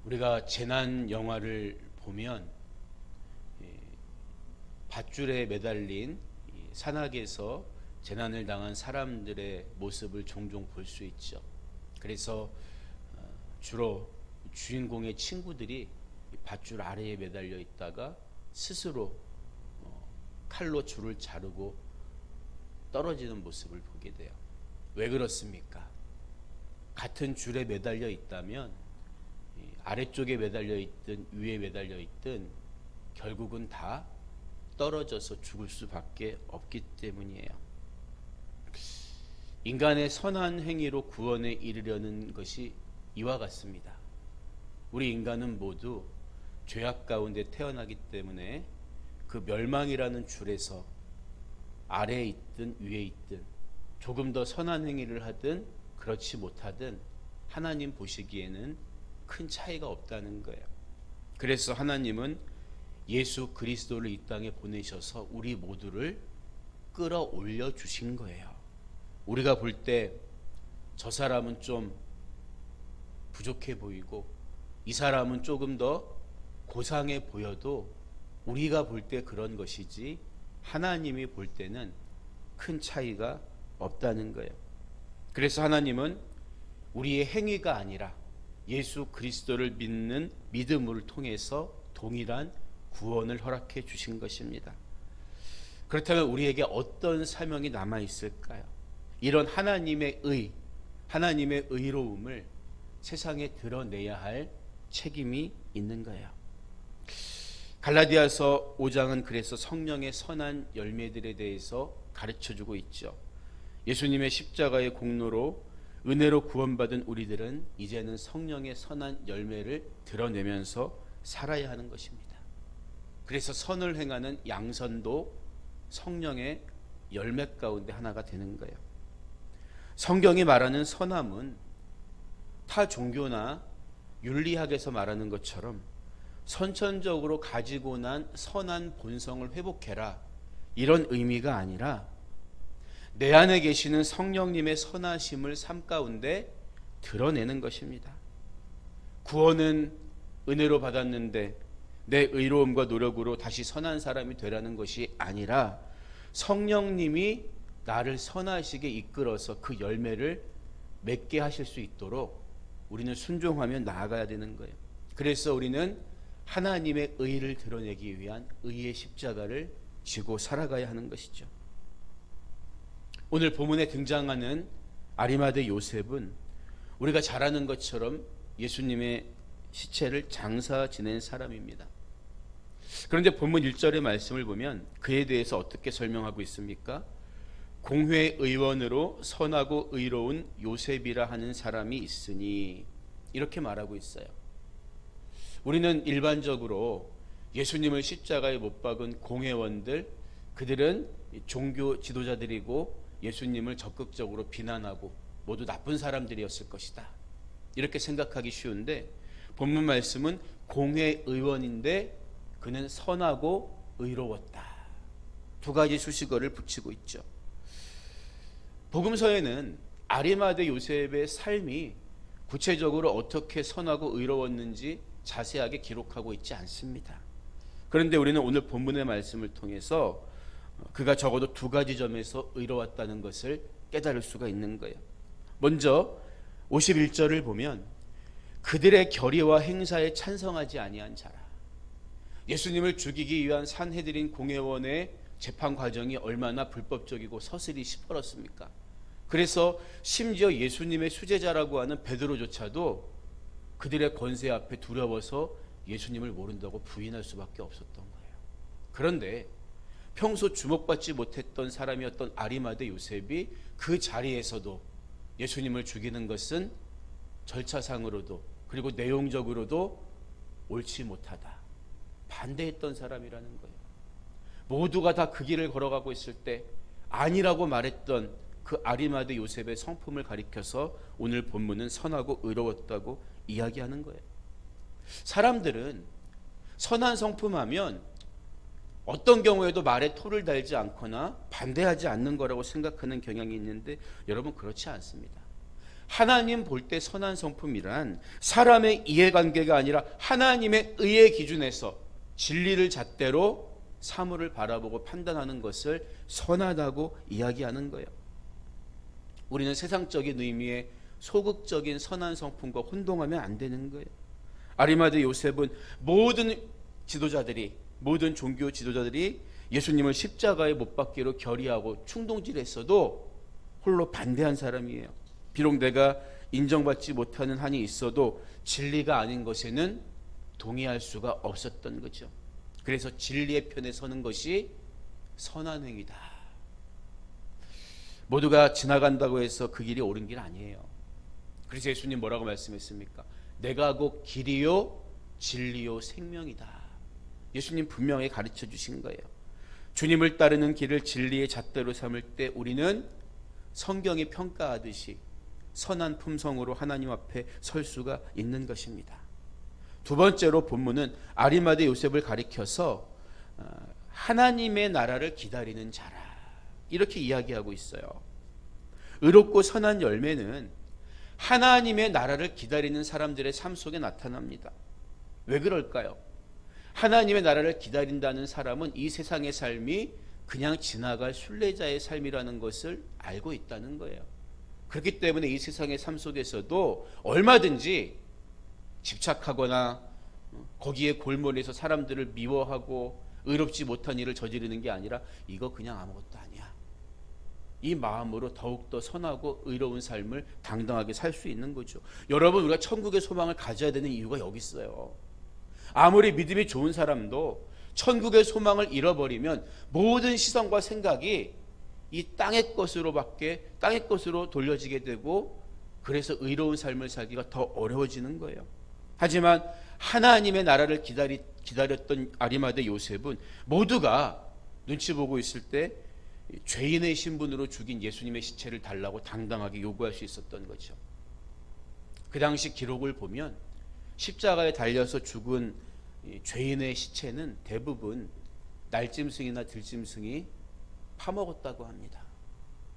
우리가 재난 영화를 보면 밧줄에 매달린 산악에서 재난을 당한 사람들의 모습을 종종 볼 수 있죠. 그래서 주로 주인공의 친구들이 밧줄 아래에 매달려 있다가 스스로 칼로 줄을 자르고 떨어지는 모습을 보게 돼요. 왜 그렇습니까? 같은 줄에 매달려 있다면 아래쪽에 매달려 있든 위에 매달려 있든 결국은 다 떨어져서 죽을 수밖에 없기 때문이에요. 인간의 선한 행위로 구원에 이르려는 것이 이와 같습니다. 우리 인간은 모두 죄악 가운데 태어나기 때문에 그 멸망이라는 줄에서 아래에 있든 위에 있든 조금 더 선한 행위를 하든 그렇지 못하든 하나님 보시기에는 큰 차이가 없다는 거예요. 그래서 하나님은 예수 그리스도를 이 땅에 보내셔서 우리 모두를 끌어올려 주신 거예요. 우리가 볼 때 저 사람은 좀 부족해 보이고 이 사람은 조금 더 고상해 보여도 우리가 볼 때 그런 것이지 하나님이 볼 때는 큰 차이가 없다는 거예요. 그래서 하나님은 우리의 행위가 아니라 예수 그리스도를 믿는 믿음을 통해서 동일한 구원을 허락해 주신 것입니다. 그렇다면 우리에게 어떤 사명이 남아 있을까요? 이런 하나님의 하나님의 의로움을 세상에 드러내야 할 책임이 있는 거예요. 갈라디아서 5장은 그래서 성령의 선한 열매들에 대해서 가르쳐주고 있죠. 예수님의 십자가의 공로로 은혜로 구원받은 우리들은 이제는 성령의 선한 열매를 드러내면서 살아야 하는 것입니다. 그래서 선을 행하는 양선도 성령의 열매 가운데 하나가 되는 거예요. 성경이 말하는 선함은 타 종교나 윤리학에서 말하는 것처럼 선천적으로 가지고 난 선한 본성을 회복해라 이런 의미가 아니라 내 안에 계시는 성령님의 선하심을 삶 가운데 드러내는 것입니다. 구원은 은혜로 받았는데 내 의로움과 노력으로 다시 선한 사람이 되라는 것이 아니라 성령님이 나를 선하시게 이끌어서 그 열매를 맺게 하실 수 있도록 우리는 순종하며 나아가야 되는 거예요. 그래서 우리는 하나님의 의를 드러내기 위한 의의 십자가를 지고 살아가야 하는 것이죠. 오늘 본문에 등장하는 아리마대 요셉은 우리가 잘 아는 것처럼 예수님의 시체를 장사 지낸 사람입니다. 그런데 본문 1절의 말씀을 보면 그에 대해서 어떻게 설명하고 있습니까? 공회의원으로 선하고 의로운 요셉이라 하는 사람이 있으니 이렇게 말하고 있어요. 우리는 일반적으로 예수님을 십자가에 못 박은 공회원들, 그들은 종교 지도자들이고 예수님을 적극적으로 비난하고 모두 나쁜 사람들이었을 것이다 이렇게 생각하기 쉬운데 본문 말씀은 공회의원인데 그는 선하고 의로웠다. 두 가지 수식어를 붙이고 있죠. 복음서에는 아리마대 요셉의 삶이 구체적으로 어떻게 선하고 의로웠는지 자세하게 기록하고 있지 않습니다. 그런데 우리는 오늘 본문의 말씀을 통해서 그가 적어도 두 가지 점에서 의로웠다는 것을 깨달을 수가 있는 거예요. 먼저 51절을 보면 그들의 결의와 행사에 찬성하지 아니한 자라. 예수님을 죽이기 위한 산헤드린 공회원의 재판 과정이 얼마나 불법적이고 서슬이 시퍼렇습니까? 그래서 심지어 예수님의 수제자라고 하는 베드로조차도 그들의 권세 앞에 두려워서 예수님을 모른다고 부인할 수밖에 없었던 거예요. 그런데 평소 주목받지 못했던 사람이었던 아리마대 요셉이 그 자리에서도 예수님을 죽이는 것은 절차상으로도 그리고 내용적으로도 옳지 못하다, 반대했던 사람이라는 거예요. 모두가 다 그 길을 걸어가고 있을 때 아니라고 말했던 그 아리마대 요셉의 성품을 가리켜서 오늘 본문은 선하고 의로웠다고 이야기하는 거예요. 사람들은 선한 성품하면 어떤 경우에도 말에 토를 달지 않거나 반대하지 않는 거라고 생각하는 경향이 있는데 여러분 그렇지 않습니다. 하나님 볼 때 선한 성품이란 사람의 이해관계가 아니라 하나님의 의의 기준에서 진리를 잣대로 사물을 바라보고 판단하는 것을 선하다고 이야기하는 거예요. 우리는 세상적인 의미의 소극적인 선한 성품과 혼동하면 안 되는 거예요. 아리마대 요셉은 모든 종교 지도자들이 예수님을 십자가에 못 박기로 결의하고 충동질했어도 홀로 반대한 사람이에요. 비록 내가 인정받지 못하는 한이 있어도 진리가 아닌 것에는 동의할 수가 없었던 거죠. 그래서 진리의 편에 서는 것이 선한 행위다. 모두가 지나간다고 해서 그 길이 옳은 길 아니에요. 그래서 예수님 뭐라고 말씀했습니까? 내가 곧 길이요 진리요 생명이다. 예수님 분명히 가르쳐 주신 거예요. 주님을 따르는 길을 진리의 잣대로 삼을 때 우리는 성경이 평가하듯이 선한 품성으로 하나님 앞에 설 수가 있는 것입니다. 두 번째로 본문은 아리마대 요셉을 가리켜서 하나님의 나라를 기다리는 자라 이렇게 이야기하고 있어요. 의롭고 선한 열매는 하나님의 나라를 기다리는 사람들의 삶 속에 나타납니다. 왜 그럴까요? 하나님의 나라를 기다린다는 사람은 이 세상의 삶이 그냥 지나갈 순례자의 삶이라는 것을 알고 있다는 거예요. 그렇기 때문에 이 세상의 삶 속에서도 얼마든지 집착하거나 거기에 골몰해서 사람들을 미워하고 의롭지 못한 일을 저지르는 게 아니라 이거 그냥 아무것도 아니야. 이 마음으로 더욱더 선하고 의로운 삶을 당당하게 살 수 있는 거죠. 여러분, 우리가 천국의 소망을 가져야 되는 이유가 여기 있어요. 아무리 믿음이 좋은 사람도 천국의 소망을 잃어버리면 모든 시선과 생각이 이 땅의 것으로 돌려지게 되고 그래서 의로운 삶을 살기가 더 어려워지는 거예요. 하지만 하나님의 나라를 기다렸던 아리마대 요셉은 모두가 눈치 보고 있을 때 죄인의 신분으로 죽인 예수님의 시체를 달라고 당당하게 요구할 수 있었던 거죠. 그 당시 기록을 보면 십자가에 달려서 죽은 죄인의 시체는 대부분 날짐승이나 들짐승이 파먹었다고 합니다.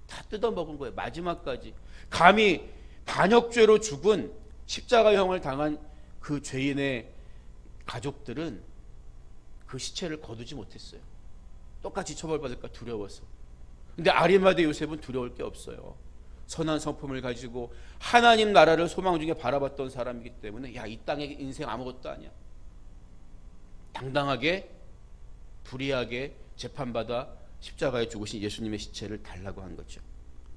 다 뜯어먹은 거예요. 마지막까지. 감히 반역죄로 죽은 십자가형을 당한 그 죄인의 가족들은 그 시체를 거두지 못했어요. 똑같이 처벌받을까 두려워서. 근데 아리마대 요셉은 두려울 게 없어요. 선한 성품을 가지고 하나님 나라를 소망 중에 바라봤던 사람이기 때문에 야, 이 땅의 인생 아무것도 아니야. 당당하게 불의하게 재판받아 십자가에 죽으신 예수님의 시체를 달라고 한 거죠.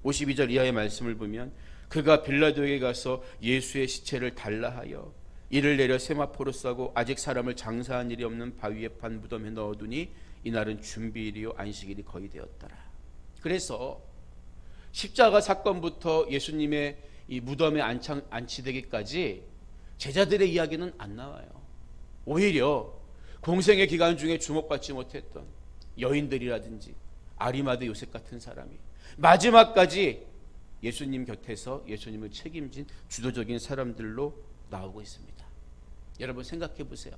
52절 이하의 말씀을 보면 그가 빌라도에게 가서 예수의 시체를 달라 하여 이를 내려 세마포로 싸고 아직 사람을 장사한 일이 없는 바위에 판 무덤에 넣어두니 이날은 준비일이요 안식일이 거의 되었더라. 그래서 십자가 사건부터 예수님의 이 무덤에 안치되기까지 제자들의 이야기는 안 나와요. 오히려 공생의 기간 중에 주목받지 못했던 여인들이라든지 아리마대 요셉 같은 사람이 마지막까지 예수님 곁에서 예수님을 책임진 주도적인 사람들로 나오고 있습니다. 여러분 생각해 보세요.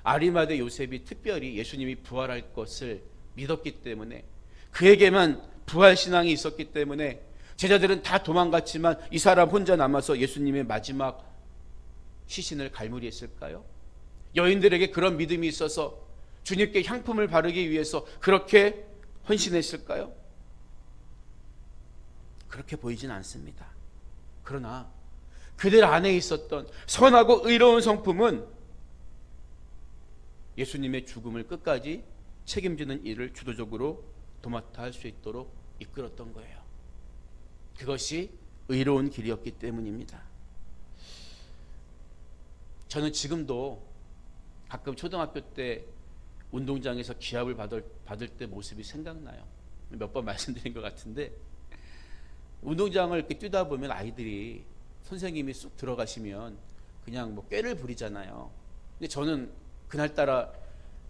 아리마대 요셉이 특별히 예수님이 부활할 것을 믿었기 때문에 그에게만 부활 신앙이 있었기 때문에 제자들은 다 도망갔지만 이 사람 혼자 남아서 예수님의 마지막 시신을 갈무리했을까요? 여인들에게 그런 믿음이 있어서 주님께 향품을 바르기 위해서 그렇게 헌신했을까요? 그렇게 보이진 않습니다. 그러나 그들 안에 있었던 선하고 의로운 성품은 예수님의 죽음을 끝까지 책임지는 일을 주도적으로 도맡아 할 수 있도록 이끌었던 거예요. 그것이 의로운 길이었기 때문입니다. 저는 지금도 가끔 초등학교 때 운동장에서 기합을 받을 때 모습이 생각나요. 몇 번 말씀드린 것 같은데 운동장을 이렇게 뛰다 보면 아이들이 선생님이 쑥 들어가시면 그냥 뭐 꾀를 부리잖아요. 근데 저는 그날따라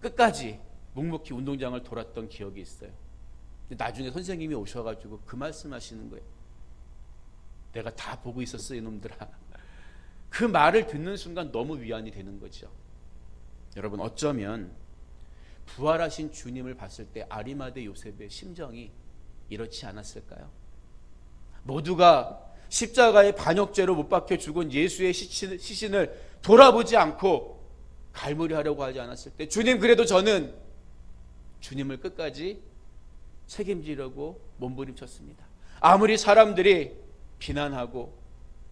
끝까지 묵묵히 운동장을 돌았던 기억이 있어요. 근데 나중에 선생님이 오셔가지고 그 말씀하시는 거예요. 내가 다 보고 있었어 이놈들아. 그 말을 듣는 순간 너무 위안이 되는 거죠. 여러분 어쩌면 부활하신 주님을 봤을 때 아리마대 요셉의 심정이 이렇지 않았을까요? 모두가 십자가의 반역죄로 못 박혀 죽은 예수의 시신을 돌아보지 않고 갈무리하려고 하지 않았을 때 주님, 그래도 저는 주님을 끝까지 책임지려고 몸부림쳤습니다. 아무리 사람들이 비난하고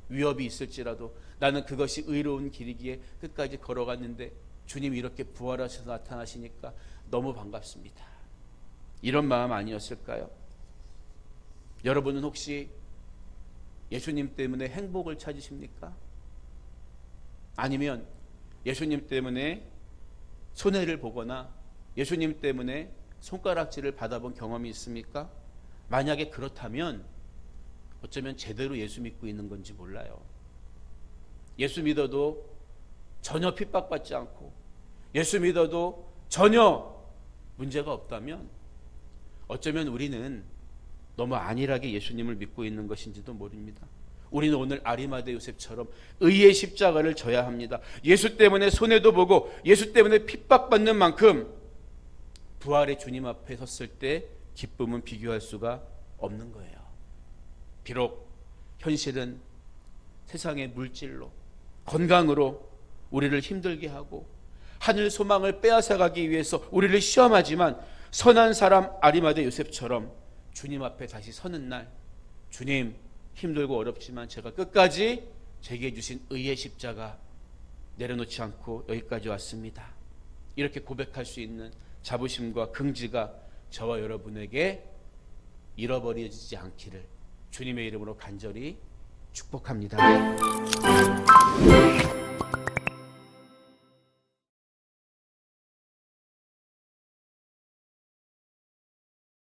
위협이 있을지라도 나는 그것이 의로운 길이기에 끝까지 걸어갔는데 주님이 이렇게 부활하셔서 나타나시니까 너무 반갑습니다. 이런 마음 아니었을까요? 여러분은 혹시 예수님 때문에 행복을 찾으십니까? 아니면 예수님 때문에 손해를 보거나 예수님 때문에 손가락질을 받아본 경험이 있습니까? 만약에 그렇다면 어쩌면 제대로 예수 믿고 있는 건지 몰라요. 예수 믿어도 전혀 핍박받지 않고 예수 믿어도 전혀 문제가 없다면 어쩌면 우리는 너무 안일하게 예수님을 믿고 있는 것인지도 모릅니다. 우리는 오늘 아리마대 요셉처럼 의의 십자가를 져야 합니다. 예수 때문에 손해도 보고 예수 때문에 핍박받는 만큼 부활의 주님 앞에 섰을 때 기쁨은 비교할 수가 없는 거예요. 비록 현실은 세상의 물질로, 건강으로 우리를 힘들게 하고 하늘 소망을 빼앗아가기 위해서 우리를 시험하지만 선한 사람 아리마대 요셉처럼 주님 앞에 다시 서는 날, 주님, 힘들고 어렵지만 제가 끝까지 제게 주신 의의 십자가 내려놓지 않고 여기까지 왔습니다. 이렇게 고백할 수 있는 자부심과 긍지가 저와 여러분에게 잃어버려지지 않기를 주님의 이름으로 간절히 축복합니다.